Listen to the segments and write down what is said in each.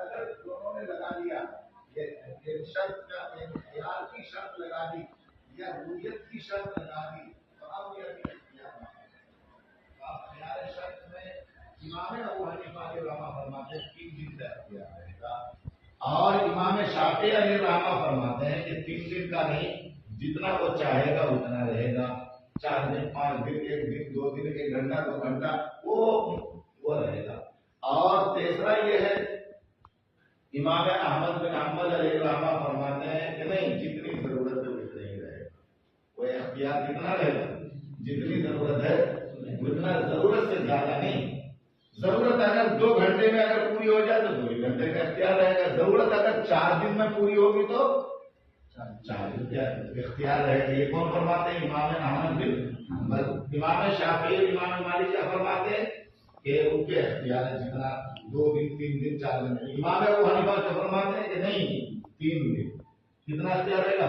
اگر دونوں نے لگا لیا یہ شرط کا اختیار کی شرط لگا دی یا رویت کی شرط لگا دی تو اب یہ اختیار اختیار شرط میں امام ابو حنیفہ علیہ الرحمہ فرماتے ہیں 3 دن کا اختیار رہے گا، اور امام شافعی علیہ الرحمہ فرماتے ہیں کہ 3 دن کا نہیں، جتنا وہ چاہے گا اتنا رہے گا، 4 دن 5 دن 1 دن 2 دن 1 گھنٹہ 2 گھنٹہ وہ رہے گا۔ اور تیسرا یہ ہے امام احمد بن حنبل علیہ الرحمہ فرماتے ہیں کہ نہیں، جتنی ضرورت ہے اتنا ہی رہے گا، وہ اختیار کتنا رہے گا، جتنی ضرورت ہے اتنا، ضرورت سے زیادہ نہیں۔ ضرورت اگر 2 گھنٹے میں اگر پوری ہو جائے تو 2 گھنٹے کا اختیار رہے گا، ضرورت اگر 4 دن میں پوری ہوگی تو 4 دن کا اختیار رہے گا۔ یہ کون فرماتے ہیں؟ امام احمد بن حنبل۔ امام شافعی امام مالک کیا فرماتے ہیں کہ ان کے اختیار ہے جتنا 2 دن 3 دن 4 دن۔ امام ابو حنیفہ کیا فرماتے ہیں کہ نہیں، 3 دن۔ کتنا اختیار رہے گا؟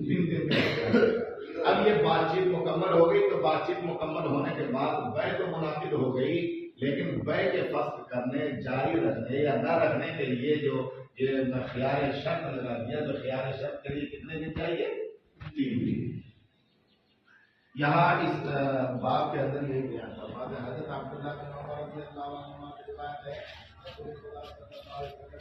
3 دن کا اختیار رہے گا۔ اب یہ بات چیت مکمل ہو گئی، تو بات چیت مکمل ہونے کے بعد بیع تو منعقد ہو گئی، لیکن بیع کے فسخ کرنے، جاری رکھنے یا نہ رکھنے کے لیے جو خیار شرط لگا دیا، تو خیار شرط کے لیے کتنے دن چاہیے؟ 3 دن۔ یہاں اس باب کے اندر یہ بیان فرماتے ہیں حضرت عبداللہ بن عمر رضی اللہ عنہ کی روایت ہے، رسول اللہ صلی اللہ علیہ وسلم